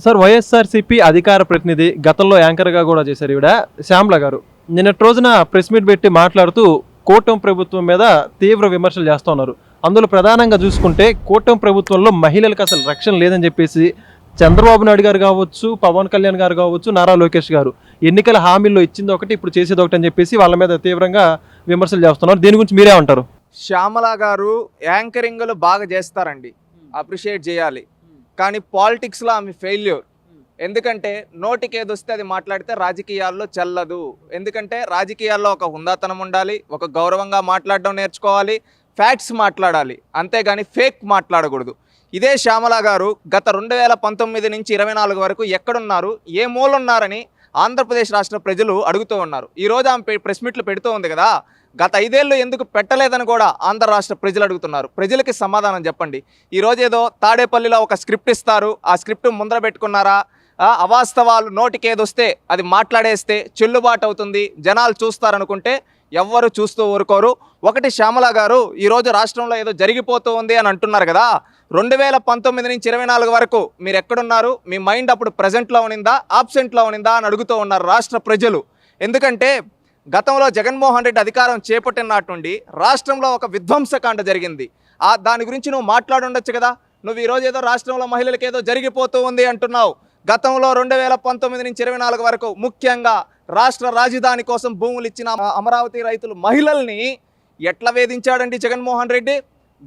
Sir YSRCP అధికార ప్రతినిధి గతంలో యాంకర్గా కూడా చేశారు ఈవిడ శ్యామ్ల గారు. నిన్నటి రోజున ప్రెస్ మీట్ పెట్టి మాట్లాడుతూ కూటమి ప్రభుత్వం మీద తీవ్ర విమర్శలు చేస్తూ ఉన్నారు. అందులో ప్రధానంగా చూసుకుంటే కూటమి ప్రభుత్వంలో మహిళలకు అసలు రక్షణ లేదని చెప్పేసి చంద్రబాబు నాయుడు గారు కావచ్చు, పవన్ కళ్యాణ్ గారు కావచ్చు, నారా లోకేష్ గారు ఎన్నికల హామీల్లో ఇచ్చింది ఒకటి, ఇప్పుడు చేసేది ఒకటి అని చెప్పేసి వాళ్ళ మీద తీవ్రంగా విమర్శలు చేస్తున్నారు. దీని గురించి మీరే అంటారు? శ్యామల గారు యాంకరింగ్లు బాగా చేస్తారండి, అప్రిషియేట్ చేయాలి. కానీ పాలిటిక్స్లో ఆమె ఫెయిల్యూర్. ఎందుకంటే నోటికి ఏదొస్తే అది మాట్లాడితే రాజకీయాల్లో చెల్లదు. ఎందుకంటే రాజకీయాల్లో ఒక హుందాతనం ఉండాలి, ఒక గౌరవంగా మాట్లాడడం నేర్చుకోవాలి, ఫ్యాక్ట్స్ మాట్లాడాలి, అంతేగాని ఫేక్ మాట్లాడకూడదు. ఇదే శ్యామల గారు గత 2019 నుంచి 24 వరకు ఎక్కడున్నారు, ఏ మూలున్నారని ఆంధ్రప్రదేశ్ రాష్ట్ర ప్రజలు అడుగుతూ ఉన్నారు. ఈరోజు ఆమె ప్రెస్ మీట్లు పెడుతూ ఉంది కదా, గత 5 ఏళ్ళు ఎందుకు పెట్టలేదని కూడా ఆంధ్ర రాష్ట్ర ప్రజలు అడుగుతున్నారు. ప్రజలకి సమాధానం చెప్పండి. ఈరోజు ఏదో తాడేపల్లిలో ఒక స్క్రిప్ట్ ఇస్తారు, ఆ స్క్రిప్ట్ ముందర పెట్టుకున్నారా? అవాస్తవాలు నోటికి ఏదొస్తే అది మాట్లాడేస్తే చెల్లుబాటు అవుతుంది, జనాలు చూస్తారనుకుంటే ఎవ్వరు చూస్తూ ఊరుకోరు. ఒకటి, శ్యామల గారు ఈరోజు రాష్ట్రంలో ఏదో జరిగిపోతూ ఉంది అని అంటున్నారు కదా, 2019 నుంచి 24 వరకు మీరు ఎక్కడున్నారు? మీ మైండ్ అప్పుడు ప్రజెంట్లో ఉనిందా, ఆబ్సెంట్లో ఉనిందా అని అడుగుతూ ఉన్నారు రాష్ట్ర ప్రజలు. ఎందుకంటే గతంలో జగన్మోహన్ రెడ్డి అధికారం చేపట్టిన నాటి నుండి రాష్ట్రంలో ఒక విధ్వంసకాండ జరిగింది. దాని గురించి నువ్వు మాట్లాడుండొచ్చు కదా. నువ్వు ఈరోజు ఏదో రాష్ట్రంలో మహిళలకు ఏదో జరిగిపోతూ ఉంది అంటున్నావు. గతంలో 2019 నుంచి 24 వరకు ముఖ్యంగా రాష్ట్ర రాజధాని కోసం భూములు ఇచ్చిన అమరావతి రైతులు మహిళల్ని ఎట్లా వేధించాడండి జగన్మోహన్ రెడ్డి?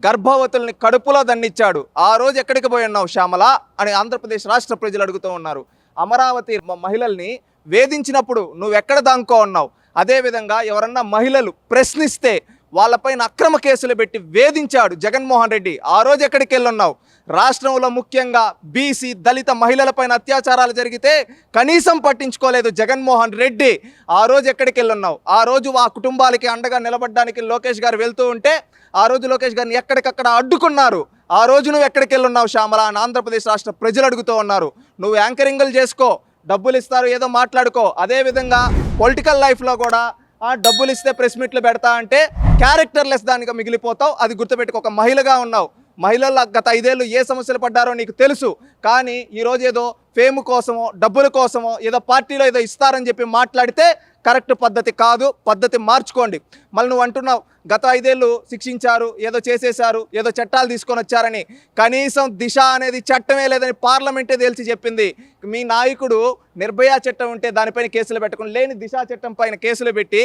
గర్భవతుల్ని కడుపులో దండిచ్చాడు. ఆ రోజు ఎక్కడికి పోయి ఉన్నావు శ్యామల అని ఆంధ్రప్రదేశ్ రాష్ట్ర ప్రజలు అడుగుతూ ఉన్నారు. అమరావతి మహిళల్ని వేధించినప్పుడు నువ్వు ఎక్కడ దాంకో ఉన్నావు? అదేవిధంగా ఎవరన్నా మహిళలు ప్రశ్నిస్తే వాళ్ళపైన అక్రమ కేసులు పెట్టి వేధించాడు జగన్మోహన్ రెడ్డి. ఆ రోజు ఎక్కడికి వెళ్ళున్నావు? రాష్ట్రంలో ముఖ్యంగా బీసీ దళిత మహిళలపైన అత్యాచారాలు జరిగితే కనీసం పట్టించుకోలేదు జగన్మోహన్ రెడ్డి. ఆ రోజు ఎక్కడికి వెళ్ళున్నావు? ఆ రోజు ఆ కుటుంబాలకి అండగా నిలబడడానికి లోకేష్ గారు వెళ్తూ ఉంటే ఆ రోజు లోకేష్ గారిని ఎక్కడికక్కడ అడ్డుకున్నారు. ఆ రోజు నువ్వు ఎక్కడికి వెళ్ళున్నావు శ్యామల అని ఆంధ్రప్రదేశ్ రాష్ట్ర ప్రజలు అడుగుతూ ఉన్నారు. నువ్వు యాంకరింగ్లు చేసుకో, డబ్బులు ఇస్తారు, ఏదో మాట్లాడుకో. అదేవిధంగా పొలిటికల్ లైఫ్లో కూడా డబ్బులు ఇస్తే ప్రెస్ మీట్లు పెడతా అంటే క్యారెక్టర్లెస్ దానిగా మిగిలిపోతావు. అది గుర్తుపెట్టుకో. ఒక మహిళగా ఉన్నావు. మహిళల్లో గత 5 ఏళ్ళు ఏ సమస్యలు పడ్డారో నీకు తెలుసు. కానీ ఈరోజు ఏదో ఫేమ్ కోసమో డబ్బుల కోసమో ఏదో పార్టీలో ఏదో ఇస్తారని చెప్పి మాట్లాడితే కరెక్ట్ పద్ధతి కాదు. పద్ధతి మార్చుకోండి. మళ్ళీ నువ్వు అంటున్నావు గత 5 ఏళ్ళు శిక్షించారు, ఏదో చేసేశారు, ఏదో చట్టాలు తీసుకొని వచ్చారని. కనీసం దిశ అనేది చట్టమే లేదని పార్లమెంటే తేల్చి చెప్పింది. మీ నాయకుడు నిర్భయ చట్టం ఉంటే దానిపైన కేసులు పెట్టుకుని లేని దిశా చట్టం పైన కేసులు పెట్టి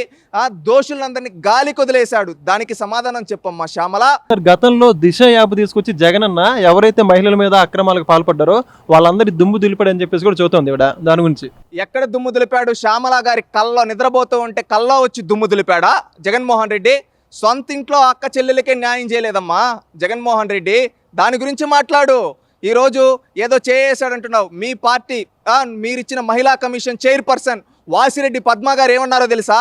దోషులందరినీ గాలి కొదిలేశాడు. దానికి సమాధానం చెప్పమ్మా శ్యామల. గతంలో దిశ యాప్ తీసుకొచ్చి జగనన్న ఎవరైతే మహిళల మీద అక్రమాలకు పాల్పడ్డారో వాళ్ళందరి దుమ్ము దులిపాడని చెప్పేసి కూడా చూస్తుంది ఇవిడ. దాని గురించి ఎక్కడ దుమ్ము దులిపాడు? శ్యామల గారి కల్లో నిద్రపోతూ ఉంటే కల్లో వచ్చి దుమ్ము దులిపాడా జగన్మోహన్ రెడ్డి? సొంత ఇంట్లో అక్క చెల్లెలకే న్యాయం చేయలేదమ్మా జగన్మోహన్ రెడ్డి. దాని గురించి మాట్లాడు. ఈరోజు ఏదో చేసాడంటున్నావు. మీ పార్టీ మీరిచ్చిన మహిళా కమిషన్ చైర్పర్సన్ వాసిరెడ్డి పద్మ గారు ఏమన్నారో తెలుసా?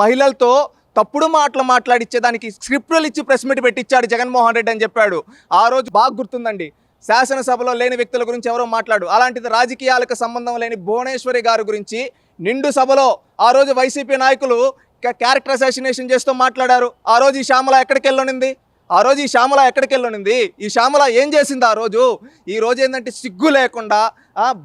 మహిళలతో తప్పుడు మాటలు మాట్లాడిచ్చేదానికి స్క్రిప్టులు ఇచ్చి ప్రెస్ మీట్ పెట్టించాడు జగన్మోహన్ రెడ్డి అని చెప్పాడు. ఆ రోజు బాగా గుర్తుందండి. శాసనసభలో లేని వ్యక్తుల గురించి ఎవరో మాట్లాడు. అలాంటిది రాజకీయాలకు సంబంధం లేని భువనేశ్వరి గారి గురించి నిండు సభలో ఆ రోజు వైసీపీ నాయకులు క్యారెక్టర్ అసాసినేషన్ చేస్తూ మాట్లాడారు. ఆ రోజు ఈ శ్యామల ఎక్కడికి వెళ్ళనుంది? ఈ శ్యామల ఏం చేసింది ఆ రోజు? ఈ రోజు ఏంటంటే సిగ్గు లేకుండా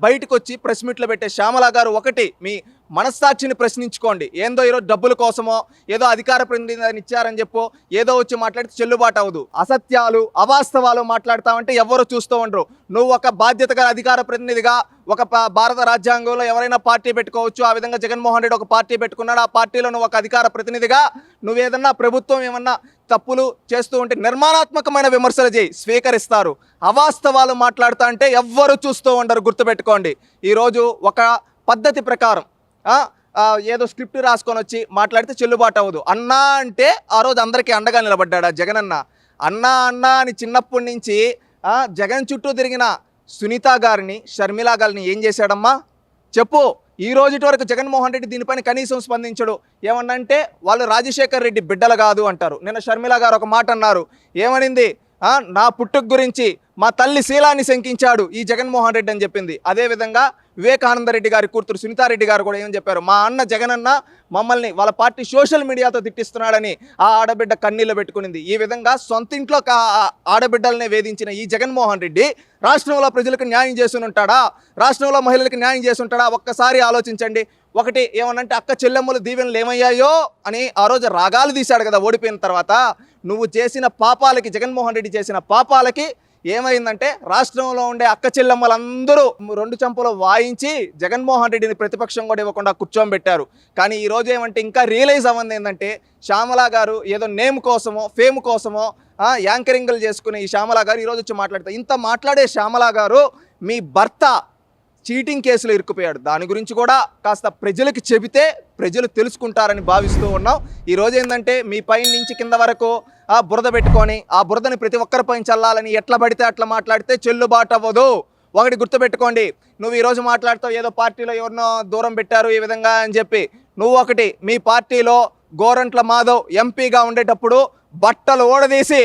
బయటకు వచ్చి ప్రెస్ మీట్లు పెట్టే శ్యామల గారు, ఒకటి మీ మనస్సాక్షిని ప్రశ్నించుకోండి. ఏందో ఈరోజు డబ్బుల కోసమో ఏదో అధికార ప్రతినిధిని ఇచ్చారని చెప్పో ఏదో వచ్చి మాట్లాడితే చెల్లుబాటు అవ్వదు. అసత్యాలు అవాస్తవాలు మాట్లాడతామంటే ఎవరు చూస్తూ ఉండరు. నువ్వు ఒక బాధ్యతగా అధికార ప్రతినిధిగా ఒక భారత రాజ్యాంగంలో ఎవరైనా పార్టీ పెట్టుకోవచ్చు. ఆ విధంగా జగన్మోహన్ రెడ్డి ఒక పార్టీ పెట్టుకున్నాడు. ఆ పార్టీలో నువ్వు ఒక అధికార ప్రతినిధిగా నువ్వేదన్నా ప్రభుత్వం ఏమన్నా తప్పులు చేస్తూ ఉంటే నిర్మాణాత్మకమైన విమర్శలు చేయి, స్వీకరిస్తారు. అవాస్తవాలు మాట్లాడుతా అంటే ఎవ్వరు చూస్తూ ఉండరు. గుర్తుపెట్టుకోండి. ఈరోజు ఒక పద్ధతి ప్రకారం ఏదో స్క్రిప్ట్ రాసుకొని వచ్చి మాట్లాడితే చెల్లుబాటు అవ్వదు. అన్నా అంటే ఆ రోజు అందరికీ అండగా నిలబడ్డాడా జగనన్న? అన్నా అని చిన్నప్పటి నుంచి జగన్ చుట్టూ తిరిగిన సునీత గారిని, షర్మిల గారిని ఏం చేశాడమ్మా చెప్పు. ఈ రోజుటి వరకు జగన్మోహన్ రెడ్డి దీనిపైన కనీసం స్పందించడు. ఏమన్నంటే వాళ్ళు రాజశేఖర్ రెడ్డి బిడ్డలు కాదు అంటారు. నిన్న షర్మిల గారు ఒక మాట అన్నారు. ఏమనింది? నా పుట్టుక గురించి మా తల్లి శీలాన్ని శంకించాడు ఈ జగన్మోహన్ రెడ్డి అని చెప్పింది. అదేవిధంగా వివేకానంద రెడ్డి గారి కూతురు సునీతారెడ్డి గారు కూడా ఏమని చెప్పారు, మా అన్న జగనన్న మమ్మల్ని వాళ్ళ పార్టీ సోషల్ మీడియాతో తిట్టిస్తున్నాడని ఆ ఆడబిడ్డ కన్నీళ్ళు పెట్టుకునింది. ఈ విధంగా సొంతింట్లో ఆడబిడ్డలనే వేధించిన ఈ జగన్మోహన్ రెడ్డి రాష్ట్రంలో ప్రజలకు న్యాయం చేసి ఉంటాడా, రాష్ట్రంలో మహిళలకు న్యాయం చేసి ఉంటాడా? ఒక్కసారి ఆలోచించండి. ఒకటి ఏమనంటే అక్క చెల్లెమ్మలు దీవెనలు ఏమయ్యాయో అని ఆ రోజు రాగాలు తీశాడు కదా ఓడిపోయిన తర్వాత. నువ్వు చేసిన పాపాలకి, జగన్మోహన్ రెడ్డి చేసిన పాపాలకి ఏమైందంటే రాష్ట్రంలో ఉండే అక్క చెల్లెమ్మలందరూ రెండు చెంపలు వాయించి జగన్మోహన్ రెడ్డిని ప్రతిపక్షం కూడా ఇవ్వకుండా కూర్చోబెట్టారు. కానీ ఈ రోజు ఏమంటే ఇంకా రియలైజ్ అవ్వంది ఏంటంటే శ్యామల గారు ఏదో నేమ్ కోసమో ఫేమ్ కోసమో యాంకరింగ్లు చేసుకునే ఈ శ్యామల గారు ఈరోజు వచ్చి మాట్లాడతారు. ఇంత మాట్లాడే శ్యామల గారు మీ భర్త చీటింగ్ కేసులో ఇరుక్కుపోయాడు. దాని గురించి కూడా కాస్త ప్రజలకు చెబితే ప్రజలు తెలుసుకుంటారని భావిస్తూ ఉన్నాం. ఈరోజు ఏంటంటే మీ పైన నుంచి కింద వరకు బురద పెట్టుకొని ఆ బురదని ప్రతి ఒక్కరి పైన చల్లాలని ఎట్లా పడితే అట్లా మాట్లాడితే చెల్లుబాటు అవ్వదు. ఒకటి గుర్తుపెట్టుకోండి, నువ్వు ఈరోజు మాట్లాడుతావు ఏదో పార్టీలో ఎవరినో దూరం పెట్టారు ఈ విధంగా అని చెప్పి. నువ్వు ఒకటి మీ పార్టీలో గోరంట్ల మాధవ్ ఎంపీగా ఉండేటప్పుడు బట్టలు ఓడదీసి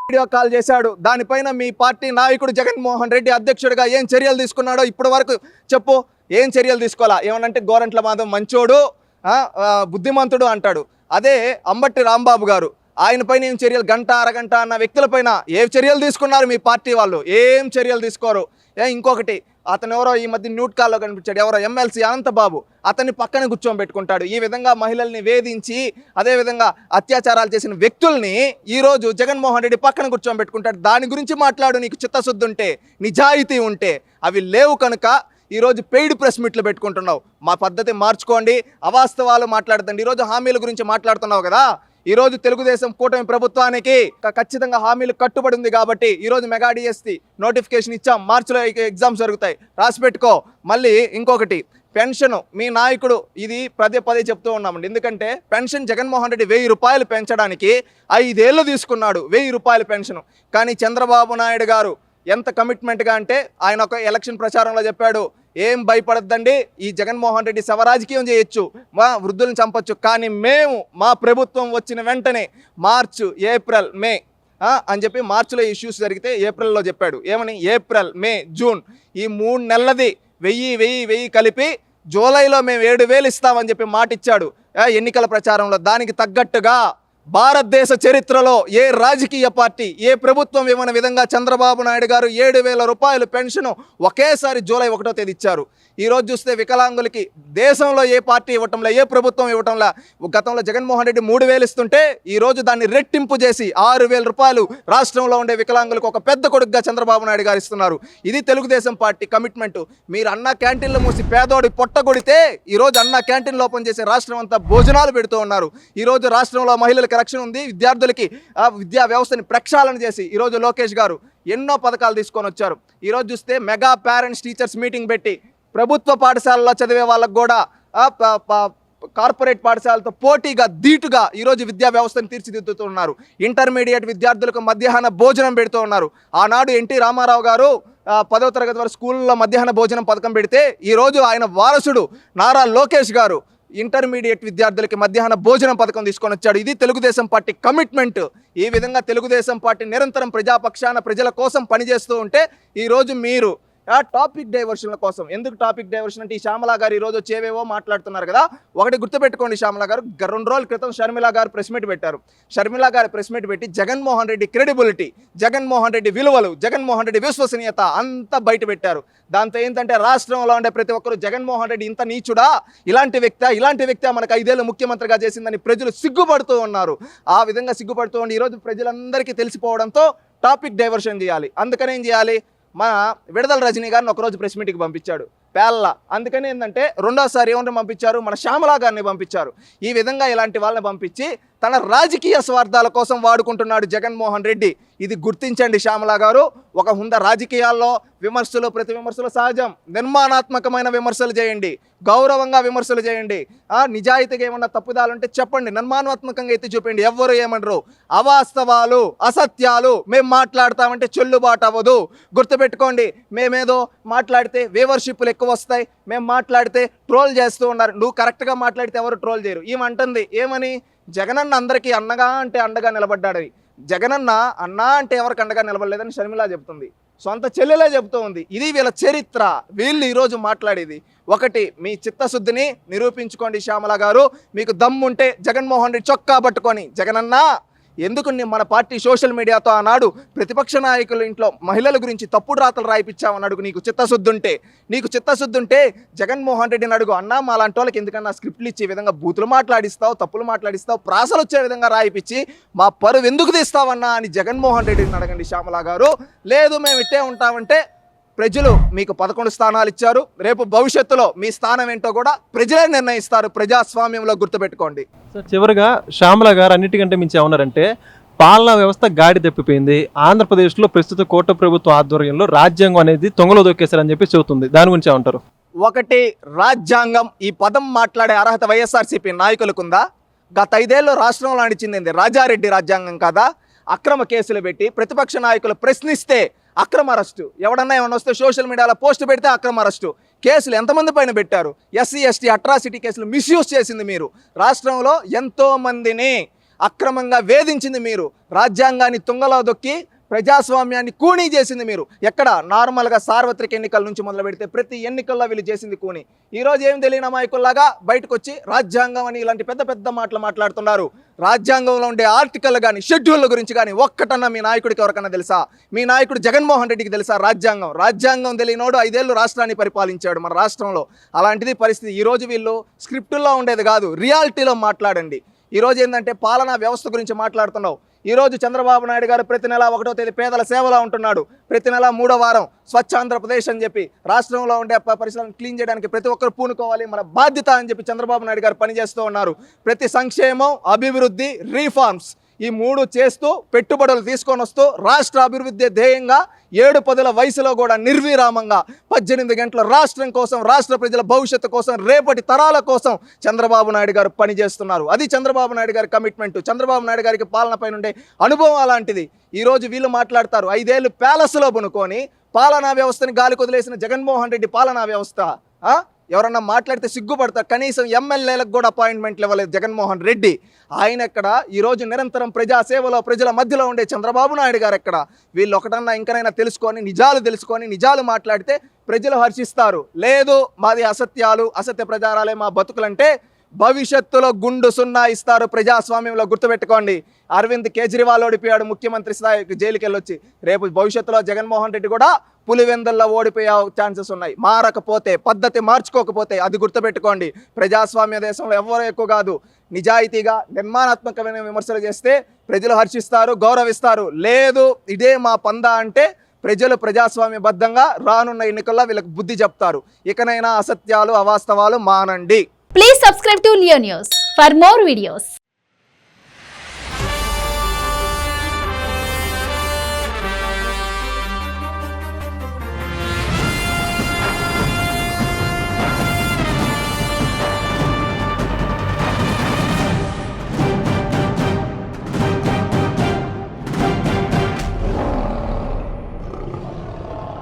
వీడియో కాల్ చేశాడు. దానిపైన మీ పార్టీ నాయకుడు జగన్మోహన్ రెడ్డి అధ్యక్షుడిగా ఏం చర్యలు తీసుకున్నాడో ఇప్పటి వరకు చెప్పు. ఏం చర్యలు తీసుకోవాలా? ఏమనంటే గోరంట్ల మాధవ్ మంచోడు, బుద్ధిమంతుడు అంటాడు. అదే అంబట్టి రాంబాబు గారు, ఆయన పైన ఏం చర్యలు, గంట అరగంట అన్న వ్యక్తులపైన ఏ చర్యలు తీసుకున్నారు మీ పార్టీ వాళ్ళు? ఏం చర్యలు తీసుకోరు. ఇంకొకటి అతను ఎవరో ఈ మధ్య న్యూట్ కాల్లో కనిపించాడు, ఎవరో ఎమ్మెల్సీ అనంతబాబు, అతన్ని పక్కన కూర్చోబెట్టుకుంటాడు. ఈ విధంగా మహిళల్ని వేధించి అదేవిధంగా అత్యాచారాలు చేసిన వ్యక్తుల్ని ఈరోజు జగన్మోహన్ రెడ్డి పక్కన కూర్చోబెట్టుకుంటాడు. దాని గురించి మాట్లాడు, నీకు చిత్తశుద్ధి ఉంటే, నిజాయితీ ఉంటే. అవి లేవు కనుక ఈరోజు పెయిడ్ ప్రెస్ మీట్లు పెట్టుకుంటున్నావు. మా పద్ధతి మార్చుకోండి, అవాస్తవాలు మాట్లాడుతండి. ఈరోజు హామీల గురించి మాట్లాడుతున్నావు కదా, ఈరోజు తెలుగుదేశం కూటమి ప్రభుత్వానికి ఖచ్చితంగా హామీలు కట్టుబడి ఉంది కాబట్టి ఈరోజు మెగా డిఎస్సి నోటిఫికేషన్ ఇచ్చాం. మార్చిలో ఎగ్జామ్స్ జరుగుతాయి, రాసి పెట్టుకో. మళ్ళీ ఇంకొకటి పెన్షన్, మీ నాయకుడు ఇది పదే పదే చెప్తూ ఉన్నామండి. ఎందుకంటే పెన్షన్ జగన్మోహన్ రెడ్డి 1000 రూపాయలు పెంచడానికి 5 ఏళ్ళు తీసుకున్నాడు, 1000 రూపాయల పెన్షన్. కానీ చంద్రబాబు నాయుడు గారు ఎంత కమిట్మెంట్గా అంటే ఆయన ఒక ఎలక్షన్ ప్రచారంలో చెప్పాడు, ఏం భయపడద్దండి, ఈ జగన్మోహన్ రెడ్డి శవరాజకీయం చేయొచ్చు, మా వృద్ధులను చంపొచ్చు, కానీ మేము మా ప్రభుత్వం వచ్చిన వెంటనే మార్చ్, ఏప్రిల్, మే అని చెప్పి మార్చిలో ఇష్యూస్ జరిగితే ఏప్రిల్లో చెప్పాడు. ఏమని? ఏప్రిల్, మే, జూన్ ఈ 3 నెలలది 1000 కలిపి జూలైలో మేము 7000 ఇస్తామని చెప్పి మాట ఇచ్చాడు ఎన్నికల ప్రచారంలో. దానికి తగ్గట్టుగా భారతదేశ చరిత్రలో ఏ రాజకీయ పార్టీ, ఏ ప్రభుత్వం ఇవ్వని విధంగా చంద్రబాబు నాయుడు గారు 7000 రూపాయలు పెన్షన్ ఒకేసారి జూలై 1వ తేదీ ఇచ్చారు. ఈరోజు చూస్తే వికలాంగులకి దేశంలో ఏ పార్టీ ఇవ్వటంలా, ఏ ప్రభుత్వం ఇవ్వటంలా. గతంలో జగన్మోహన్ రెడ్డి 3000 ఇస్తుంటే ఈరోజు దాన్ని రెట్టింపు చేసి 6000 రూపాయలు రాష్ట్రంలో ఉండే వికలాంగులకు ఒక పెద్ద కొడుకుగా చంద్రబాబు నాయుడు గారు ఇస్తున్నారు. ఇది తెలుగుదేశం పార్టీ కమిట్మెంట్. మీరు అన్న క్యాంటీన్లు మూసి పేదోడి పొట్టగొడితే ఈరోజు అన్న క్యాంటీన్లు ఓపెన్ చేసి రాష్ట్రం అంతా భోజనాలు పెడుతూ ఉన్నారు. ఈరోజు రాష్ట్రంలో మహిళలకు రక్షణ ఉంది, విద్యార్థులకి విద్యా వ్యవస్థని ప్రక్షాళన చేసి ఈరోజు లోకేష్ గారు ఎన్నో పథకాలు తీసుకొని వచ్చారు. ఈరోజు చూస్తే మెగా పేరెంట్స్ టీచర్స్ మీటింగ్ పెట్టి ప్రభుత్వ పాఠశాలలో చదివే వాళ్ళకు కూడా కార్పొరేట్ పాఠశాలతో పోటీగా ధీటుగా ఈరోజు విద్యా వ్యవస్థను తీర్చిదిద్దుతున్నారు. ఇంటర్మీడియట్ విద్యార్థులకు మధ్యాహ్న భోజనం పెడుతూ ఉన్నారు. ఆనాడు ఎన్టీ రామారావు గారు 10వ తరగతి వరకు స్కూల్లో మధ్యాహ్న భోజనం పథకం పెడితే ఈరోజు ఆయన వారసుడు నారా లోకేష్ గారు ఇంటర్మీడియట్ విద్యార్థులకి మధ్యాహ్న భోజనం పథకం తీసుకొని వచ్చాడు. ఇది తెలుగుదేశం పార్టీ కమిట్మెంట్. ఈ విధంగా తెలుగుదేశం పార్టీ నిరంతరం ప్రజాపక్షాన ప్రజల కోసం పనిచేస్తూ ఉంటే ఈరోజు మీరు టాపిక్ డైవర్షన్ల కోసం. ఎందుకు టాపిక్ డైవర్షన్ అంటే ఈ శ్యామల గారు ఈరోజు వచ్చేవేవో మాట్లాడుతున్నారు కదా. ఒకటి గుర్తుపెట్టుకోండి, శ్యామల గారు 2 రోజుల క్రితం షర్మిల గారు ప్రెస్ మీట్ పెట్టారు. షర్మిల గారు ప్రెస్ మీట్ పెట్టి జగన్మోహన్ రెడ్డి క్రెడిబిలిటీ, జగన్మోహన్ రెడ్డి విలువలు, జగన్మోహన్ రెడ్డి విశ్వసనీయత అంతా బయట పెట్టారు. దాంతో ఏంటంటే రాష్ట్రంలో ఉండే ప్రతి ఒక్కరు జగన్మోహన్ రెడ్డి ఇంత నీచుడా, ఇలాంటి వ్యక్తి మనకు 5 ఏళ్ళు ముఖ్యమంత్రిగా చేసిందని ప్రజలు సిగ్గుపడుతూ ఉన్నారు. ఆ విధంగా సిగ్గుపడుతూ ఉండి ఈరోజు ప్రజలందరికీ తెలిసిపోవడంతో టాపిక్ డైవర్షన్ చేయాలి. అందుకని ఏం చేయాలి, మన విడుదల రజనీ గారిని ఒకరోజు ప్రెస్ మీట్కి పంపించాడు పేల్ల. అందుకని ఏంటంటే రెండోసారి ఎవరిని పంపించారు, మన శ్యామల గారిని పంపించారు. ఈ విధంగా ఇలాంటి వాళ్ళని పంపించి తన రాజకీయ స్వార్థాల కోసం వాడుకుంటున్నాడు జగన్మోహన్ రెడ్డి. ఇది గుర్తించండి శ్యామల గారు. ఒక హుందా రాజకీయాల్లో విమర్శలు, ప్రతి విమర్శలు సహజం. నిర్మాణాత్మకమైన విమర్శలు చేయండి, గౌరవంగా విమర్శలు చేయండి. నిజాయితీగా ఏమన్నా తప్పుదాలుంటే చెప్పండి, నిర్మాణాత్మకంగా ఎత్తి చూపండి. ఎవ్వరు ఏమనరు. అవాస్తవాలు, అసత్యాలు మేము మాట్లాడతామంటే చెల్లుబాటు అవ్వదు. గుర్తుపెట్టుకోండి, మేమేదో మాట్లాడితే వ్యూవర్షిప్లు ఎక్కువ వస్తాయి, మేము మాట్లాడితే ట్రోల్ చేస్తూ ఉన్నారు. నువ్వు కరెక్ట్గా మాట్లాడితే ఎవరు ట్రోల్ చేయరు. ఏమంటుంది ఏమని, జగనన్న అందరికీ అన్నగా అంటే అండగా నిలబడ్డాడని. జగనన్న అన్నా అంటే ఎవరికి అండగా నిలబడలేదని షర్మిల చెబుతుంది, సొంత చెల్లెలే చెబుతూ ఉంది. ఇది వీళ్ళ చరిత్ర. వీళ్ళు ఈరోజు మాట్లాడేది ఒకటి, మీ చిత్తశుద్ధిని నిరూపించుకోండి శ్యామల గారు. మీకు దమ్ముంటే జగన్మోహన్ రెడ్డి చొక్కా పట్టుకొని, జగనన్న ఎందుకు మన పార్టీ సోషల్ మీడియాతో ఆనాడు ప్రతిపక్ష నాయకుల ఇంట్లో మహిళల గురించి తప్పుడు రాతలు రాయిపించామని అడుగు. నీకు చిత్తశుద్ధి ఉంటే జగన్మోహన్ రెడ్డిని అడుగు, అన్నా మా లాంటి వాళ్ళకి ఎందుకన్నా స్క్రిప్ట్లు ఇచ్చే విధంగా బూతులు మాట్లాడిస్తావు, తప్పులు మాట్లాడిస్తావు, ప్రాసలు వచ్చే విధంగా రాయిపించి మా పరువు ఎందుకు తీస్తావన్నా అని జగన్మోహన్ రెడ్డిని అడగండి శ్యామల గారు. లేదు మేము ఇట్టే ఉంటామంటే ప్రజలు మీకు 11 స్థానాలు ఇచ్చారు. రేపు భవిష్యత్తులో మీ స్థానం ఏంటో కూడా ప్రజలే నిర్ణయిస్తారు. ప్రజాస్వామ్యంలో గుర్తుపెట్టుకోండి. సార్ చివరిగా శ్యామల గారు అన్నిటికంటే మించి ఏమన్నారంటే పాలనా వ్యవస్థ గాడి తప్పిపోయింది, ఆంధ్రప్రదేశ్లో ప్రస్తుత కూటమి ప్రభుత్వ ఆధ్వర్యంలో రాజ్యాంగం అనేది తొంగలో దొక్కేశారని చెప్పి చెబుతుంది. దాని గురించి ఏమంటారు? ఒకటి, రాజ్యాంగం ఈ పదం మాట్లాడే అర్హత వైఎస్ఆర్సీపీ నాయకులకుందా? గత 5 ఏళ్ళు రాష్ట్రంలో నడిచింది రాజారెడ్డి రాజ్యాంగం కాదా? అక్రమ కేసులు పెట్టి ప్రతిపక్ష నాయకులు ప్రశ్నిస్తే అక్రమ అరెస్టు, ఎవడన్నా ఏమన్నా వస్తే సోషల్ మీడియాలో పోస్ట్ పెడితే అక్రమ అరెస్టు, కేసులు ఎంతమంది పైన పెట్టారు? ఎస్సీ ఎస్టీ అట్రాసిటీ కేసులు మిస్యూజ్ చేసింది మీరు. రాష్ట్రంలో ఎంతో మందిని అక్రమంగా వేధించింది మీరు. రాజ్యాంగాన్ని తుంగలో దొక్కి ప్రజాస్వామ్యాన్ని కూనీ చేసింది మీరు. ఎక్కడ నార్మల్గా సార్వత్రిక ఎన్నికల నుంచి మొదలు పెడితే ప్రతి ఎన్నికల్లో వీళ్ళు చేసింది కూనీ. ఈరోజు ఏం తెలియని అమాయకుల్లాగా బయటకు వచ్చి రాజ్యాంగం అని ఇలాంటి పెద్ద పెద్ద మాటలు మాట్లాడుతున్నారు. రాజ్యాంగంలో ఉండే ఆర్టికల్ కానీ షెడ్యూళ్ళ గురించి కానీ ఒక్కటన్నా మీ నాయకుడికి ఎవరికన్నా తెలుసా? మీ నాయకుడు జగన్మోహన్ రెడ్డికి తెలుసా రాజ్యాంగం తెలియనోడు 5 ఏళ్ళు రాష్ట్రాన్ని పరిపాలించాడు మన రాష్ట్రంలో. అలాంటిది పరిస్థితి. ఈరోజు వీళ్ళు స్క్రిప్టుల్లో ఉండేది కాదు, రియాలిటీలో మాట్లాడండి. ఈరోజు ఏంటంటే పాలనా వ్యవస్థ గురించి మాట్లాడుతున్నావు. ఈరోజు చంద్రబాబు నాయుడు గారు ప్రతి నెల 1వ తేదీ పేదల సేవలో ఉంటున్నాడు. ప్రతి నెల 3వ వారం స్వచ్ఛ ఆంధ్రప్రదేశ్ అని చెప్పి రాష్ట్రంలో ఉండే పరిసరాలను క్లీన్ చేయడానికి ప్రతి ఒక్కరు పూనుకోవాలి, మన బాధ్యత అని చెప్పి చంద్రబాబు నాయుడు గారు పనిచేస్తూ ఉన్నారు. ప్రతి సంక్షేమం, అభివృద్ధి, రీఫార్మ్స్ ఈ 3 చేస్తూ పెట్టుబడులు తీసుకొని వస్తూ రాష్ట్ర అభివృద్ధి ధ్యేయంగా 7-10 వయసులో కూడా నిర్విరామంగా 18 గంటల రాష్ట్రం కోసం, రాష్ట్ర ప్రజల భవిష్యత్తు కోసం, రేపటి తరాల కోసం చంద్రబాబు నాయుడు గారు పనిచేస్తున్నారు. అది చంద్రబాబు నాయుడు గారి కమిట్మెంట్. చంద్రబాబు నాయుడు గారికి పాలనపై ఉండే అనుభవం అలాంటిది. ఈరోజు వీళ్ళు మాట్లాడతారు 5 ఏళ్ళు ప్యాలెస్లో బనుకొని పాలనా వ్యవస్థని గాలి కొదిలేసిన జగన్మోహన్ రెడ్డి పాలనా వ్యవస్థ. ఎవరన్నా మాట్లాడితే సిగ్గుపడతారు. కనీసం ఎమ్మెల్యేలకు కూడా అపాయింట్మెంట్లు ఇవ్వలేదు జగన్మోహన్ రెడ్డి. ఆయన ఎక్కడ? ఈరోజు నిరంతరం ప్రజాసేవలో ప్రజల మధ్యలో ఉండే చంద్రబాబు నాయుడు గారు ఎక్కడ? వీళ్ళు ఒకటన్నా ఇంకనైనా తెలుసుకొని నిజాలు మాట్లాడితే ప్రజలు హర్షిస్తారు. లేదు మాది అసత్యాలు, అసత్య ప్రచారాలే మా బతుకులంటే భవిష్యత్తులో గుండు సున్నా ఇస్తారు ప్రజాస్వామ్యంలో. గుర్తుపెట్టుకోండి. అరవింద్ కేజ్రీవాల్ ఓడిపోయాడు ముఖ్యమంత్రి స్థాయికి, జైలుకి వెళ్ళొచ్చి. రేపు భవిష్యత్తులో జగన్మోహన్ రెడ్డి కూడా పులివెందుల్లో ఓడిపోయే ఛాన్సెస్ ఉన్నాయి. మారకపోతే, పద్ధతి మార్చుకోకపోతే. అది గుర్తుపెట్టుకోండి. ప్రజాస్వామ్య దేశంలో ఎవరో ఎక్కువ కాదు. నిజాయితీగా నిర్మాణాత్మకమైన విమర్శలు చేస్తే ప్రజలు హర్షిస్తారు, గౌరవిస్తారు. లేదు ఇదే మా పందా అంటే ప్రజలు ప్రజాస్వామ్యబద్ధంగా రానున్న ఎన్నికల్లో వీళ్ళకి బుద్ధి చెప్తారు. ఇకనైనా అసత్యాలు, అవాస్తవాలు మానండి. Please subscribe to Leo News for more videos.